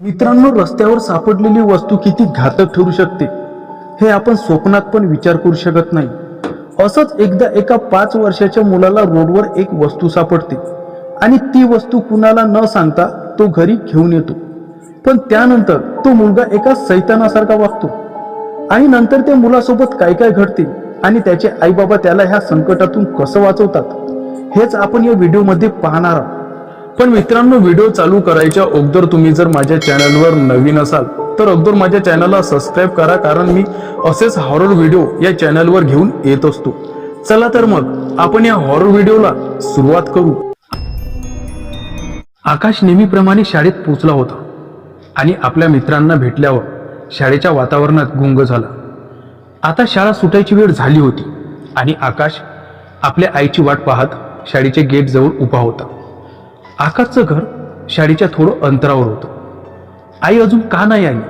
मित्रांनो, रस्त्यावर सापडलेली वस्तू किती घातक ठरू शकते हे आपण स्वप्नात पण विचार करू शकत नाही. असंच एकदा एका 5 वर्षाच्या मुलाला रोडवर एक वस्तू सापडते आणि ती वस्तू कुणाला न सांगता तो घरी घेऊन येतो. पण त्यानंतर तो मुलगा एका सैतानासारखा वागतो आणि नंतर त्या मुलासोबत काय काय घडते आणि त्याचे आई बाबा त्याला ह्या संकटातून कसं वाचवतात हेच आपण या व्हिडिओमध्ये पाहणार आहोत. पण मित्रांनो, व्हिडिओ चालू करायच्या अगोदर तुम्ही जर माझ्या चॅनलवर नवीन असाल तर अगोदर माझ्या चॅनलला सबस्क्राईब करा, कारण मी असेच हॉरर व्हिडिओ या चॅनलवर घेऊन येत असतो. चला तर मग आपण या हॉरर व्हिडिओला सुरुवात करू. आकाश नेहमीप्रमाणे शाळेत पोहोचला होता आणि आपल्या मित्रांना भेटल्यावर शाळेच्या वातावरणात गुंग झाला. आता शाळा सुटायची वेळ झाली होती आणि आकाश आपल्या आईची वाट पाहत शाळेच्या गेट जवळ उभा होता. आकाशचं घर शाळेच्या थोडं अंतरावर होतं. आई अजून का नाही आली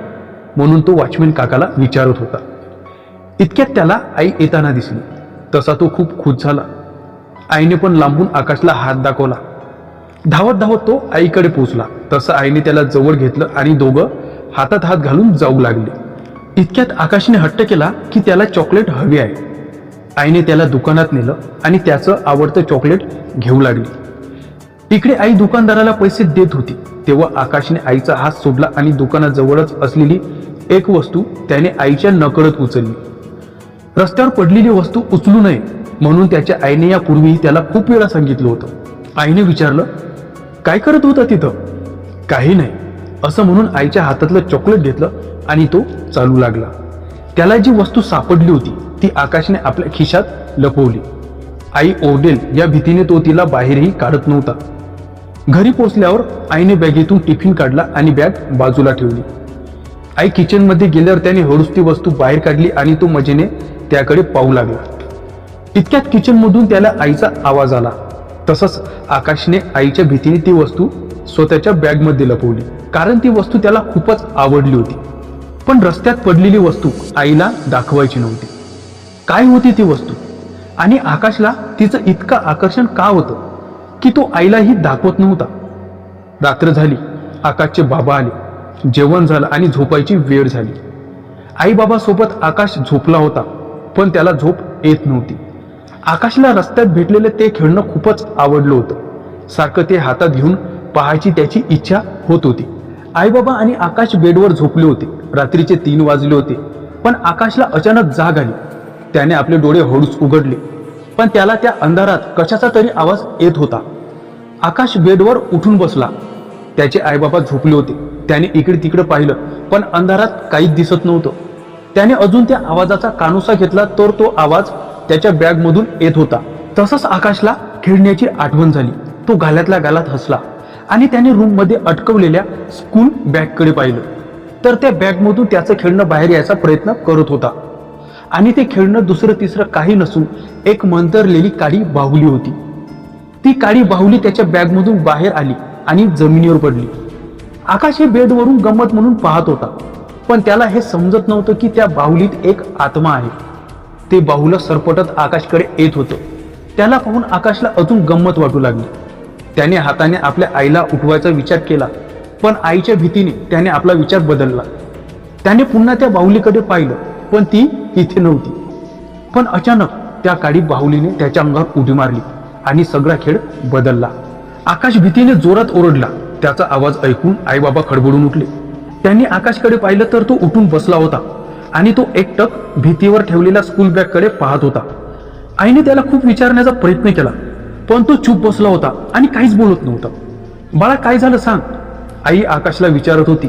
म्हणून तो वॉचमॅन काकाला विचारत होता. इतक्यात त्याला आई येताना दिसली. तसा तो खूप खुश झाला. आईने पण लांबून आकाशला हात दाखवला. धावत धावत तो आईकडे पोहोचला. तसं आईने त्याला जवळ घेतलं आणि दोघं हातात हात घालून जाऊ लागले. इतक्यात आकाशने हट्ट केला की त्याला चॉकलेट हवी आहे. आईने त्याला दुकानात नेलं आणि त्याचं आवडतं चॉकलेट घेऊ लागली. इकडे आई दुकानदाराला पैसे देत होती तेव्हा आकाशने आईचा हात सोडला आणि दुकानाजवळच असलेली एक वस्तू त्याने आईच्या नकळत उचलली. रस्त्यावर पडलेली वस्तू उचलू नये म्हणून त्याच्या आईने यापूर्वीही त्याला खूप वेळा सांगितलं होतं. आईने विचारलं, काय करत होता तिथं? काही नाही असं म्हणून आईच्या हातातलं चॉकलेट घेतलं आणि तो चालू लागला. त्याला जी वस्तू सापडली होती ती आकाशने आपल्या खिशात लपवली. आई ओरडेल या भीतीने तो तिला बाहेरही काढत नव्हता. घरी पोहोचल्यावर आईने बॅगेतून टिफिन काढला आणि बॅग बाजूला ठेवली. आई किचनमध्ये गेल्यावर त्याने हळूच ती वस्तू बाहेर काढली आणि तो मजेने त्याकडे पाहू लागला. इतक्यात किचनमधून त्याला आईचा आवाज आला. तसंच आकाशने आईच्या भीतीने ती वस्तू स्वतःच्या बॅगमध्ये लपवली, कारण ती वस्तू त्याला खूपच आवडली होती. पण रस्त्यात पडलेली वस्तू आईला दाखवायची नव्हती. काय होती ती वस्तू आणि आकाशला तिचं इतकं आकर्षण का होतं की तो आईलाही दाखवत नव्हता. रात्र झाली. आकाशचे बाबा आले. जेवण झालं आणि झोपायची वेळ झाली. आई बाबा सोबत आकाश झोपला होता पण त्याला झोप येत नव्हती. आकाशला रस्त्यात भेटलेलं ते खेळणं खूपच आवडलं होतं. सारखं ते हातात घेऊन पाहायची त्याची इच्छा होत होती. आई बाबा आणि आकाश बेडवर झोपले होते. रात्रीचे 3 वाजले होते. पण आकाशला अचानक जाग आली. त्याने आपले डोळे हळूच उघडले पण त्याला त्या अंधारात कशाचा तरी आवाज येत होता. आकाश बेडवर उठून बसला. त्याचे आई बाबा झोपले होते. त्याने इकडे तिकडे पाहिलं पण अंधारात काहीच दिसत नव्हतं. त्याने अजून त्या आवाजाचा कानोसा घेतला तर तो आवाज त्याच्या बॅगमधून येत होता. तसंच आकाशला खेळण्याची आठवण झाली. तो गालातल्या गालात हसला आणि त्याने रूममध्ये अटकवलेल्या स्कूल बॅगकडे पाहिलं तर त्या बॅगमधून त्याचं खेळणं बाहेर यायचा प्रयत्न करत होता. आणि ते खेळणं दुसरं तिसरं काही नसून एक मंतरलेली काळी बाहुली होती. ती काळी बाहुली त्याच्या बॅगमधून बाहेर आली आणि जमिनीवर पडली. आकाश हे बेडवरून गंमत म्हणून पाहत होता पण त्याला हे समजत नव्हतं की त्या बाहुलीत एक आत्मा आहे. ते बाहुलं सरपटत आकाशकडे येत होतं. त्याला पाहून आकाशला अजून गंमत वाटू लागली. त्याने हाताने आपल्या आईला उठवायचा विचार केला पण आईच्या भीतीने त्याने आपला विचार बदलला. त्याने पुन्हा त्या बाहुलीकडे पाहिलं पण ती तिथे नव्हती. पण अचानक त्या काळी बाहुलीने त्याच्या अंगावर उडी मारली आणि सगळा खेळ बदलला. आकाश भीतीने जोरात ओरडला. त्याचा आवाज ऐकून आई बाबा खडबडून उठले. त्यांनी आकाशकडे पाहिलं तर तो उठून बसला होता आणि तो एकटक भीतीवर ठेवलेल्या स्कूल बॅगकडे पाहत होता. आईने त्याला खूप विचारण्याचा प्रयत्न केला पण तो चूप बसला होता आणि काहीच बोलत नव्हता. बाळा, काय झालं सांग, आई आकाशला विचारत होती.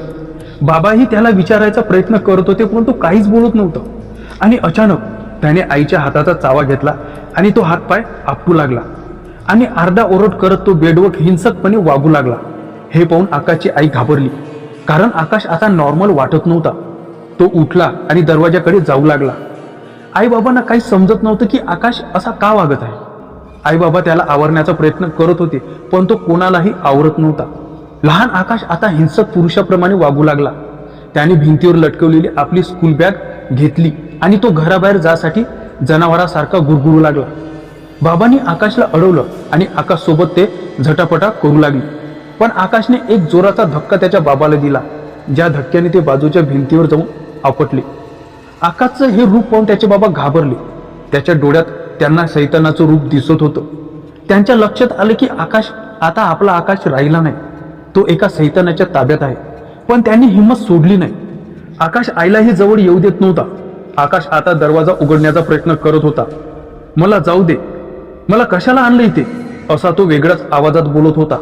बाबाही त्याला विचारायचा प्रयत्न करत होते पण तो काहीच बोलत नव्हता. आणि अचानक त्याने आईच्या हाताचा चावा घेतला आणि तो हातपाय आपटू लागला आणि आरडा ओरड करत तो बेडवर हिंसकपणे वागू लागला. हे पाहून आकाशची आई घाबरली, कारण आकाश आता नॉर्मल वाटत नव्हता. तो उठला आणि दरवाजाकडे जाऊ लागला. आई बाबांना काही समजत नव्हतं की आकाश असा का वागत आहे. आई बाबा त्याला आवरण्याचा प्रयत्न करत होते पण तो कोणालाही आवरत नव्हता. लहान आकाश आता हिंसक पुरुषाप्रमाणे वागू लागला. त्याने भिंतीवर लटकवलेली आपली स्कूल बॅग घेतली आणि तो घराबाहेर जासाठी जनावरासारखा गुरगुरू लागला. बाबांनी आकाशला अडवलं आणि आकाश सोबत ते झटापटा करू लागले. पण आकाशने एक जोराचा धक्का त्याच्या बाबाला दिला ज्या धक्क्याने ते बाजूच्या भिंतीवर जाऊन आपटले. आकाशचं हे रूप पाहून त्याचे बाबा घाबरले. त्याच्या डोळ्यात त्यांना सैतानाचं रूप दिसत होतं. त्यांच्या लक्षात आलं की आता आपला आकाश राहिला नाही, तो एका सैतानाच्या ताब्यात आहे. पण त्यांनी हिंमत सोडली नाही. आकाश आईलाही जवळ येऊ देत नव्हता. आकाश आता दरवाजा उघडण्याचा प्रयत्न करत होता. मला जाऊ दे, मला कशाला आणलं इथे, असा तो वेगळ्याच आवाजात बोलत होता.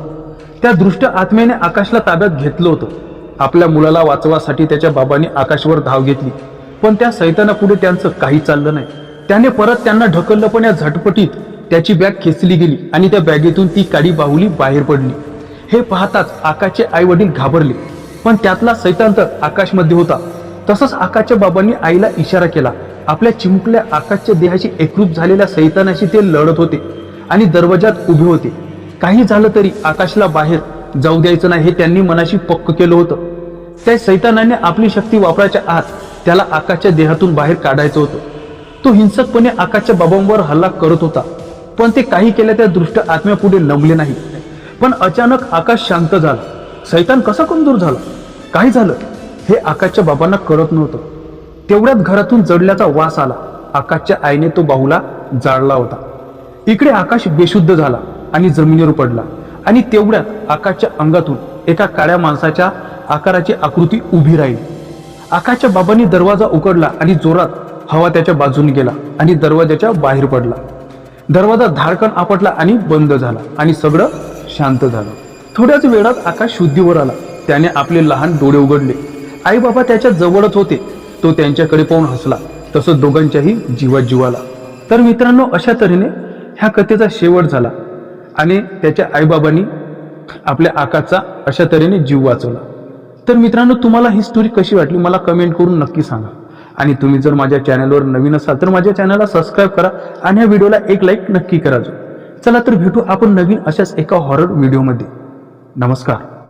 त्या दृष्ट आत्म्याने आकाशला ताब्यात घेतलं होतं. आपल्या मुलाला वाचवासाठी त्याच्या बाबांनी आकाशवर धाव घेतली. पण त्या सैतानापुढे त्यांचं काही चाललं नाही. त्याने परत त्यांना ढकललं, पण या झटपटीत त्याची बॅग खेचली गेली आणि त्या बॅगेतून ती काडी बाहुली बाहेर पडली. हे पाहताच आकाशचे आई वडील घाबरले. पण त्यातला सैतान तर आकाशमध्ये होता. तसंच आकाशच्या बाबांनी आईला इशारा केला. आपल्या चिमुकल्या आकाशच्या देहाशी एकरूप झालेल्या सैतानाशी ते लढत होते आणि दरवाजात उभे होते. काही झालं तरी आकाशला बाहेर जाऊ द्यायचं नाही हे त्यांनी मनाशी पक्क केलं होतं. त्या सैतानाने आपली शक्ती वापरायच्या आत त्याला आकाशच्या देहातून बाहेर काढायचं होतं. तो हिंसकपणे आकाशच्या बाबांवर हल्ला करत होता. पण ते काही केल्या त्या दृष्ट आत्म्यापुढे नमले नाही. पण अचानक आकाश शांत झाला. सैतान कसा कमजोर झाला, काय झालं हे आकाशच्या बाबांना कळत नव्हतं. तेवढ्यात घरातून जडल्याचा वास आला. आकाशच्या आईने तो बाहुला जाळला होता. इकडे आकाश बेशुद्ध झाला आणि जमिनीवर पडला. आणि तेवढ्यात आकाशच्या अंगातून एका काळ्या माणसाच्या आकाराची आकृती उभी राहिली. आकाशच्या बाबांनी दरवाजा उघडला आणि जोरात हवा त्याच्या बाजूने गेला आणि दरवाजाच्या बाहेर पडला. दरवाजा धाडकन आपटला आणि बंद झाला आणि सगळं शांत झालं. थोड्याच वेळात आकाश शुद्धीवर आला. त्याने आपले लहान डोळे उघडले. आई बाबा त्याच्या जवळच होते. तो त्यांच्याकडे पाहून हसला. तसं दोघांच्याही जीवात जीव आला. तर मित्रांनो, अशा तऱ्हेने ह्या कथेचा शेवट झाला आणि त्याच्या आईबाबांनी आपल्या आकाशचा अशा तऱ्हेने जीव वाचवला. तर मित्रांनो, तुम्हाला ही स्टोरी कशी वाटली मला कमेंट करून नक्की सांगा. आणि तुम्ही जर माझ्या चॅनलवर नवीन असाल तर माझ्या चॅनलला सबस्क्राईब करा आणि या व्हिडिओला एक लाईक नक्की करा. चला तर भेटू आपण नवीन अशाच एका हॉरर व्हिडिओमध्ये. नमस्कार.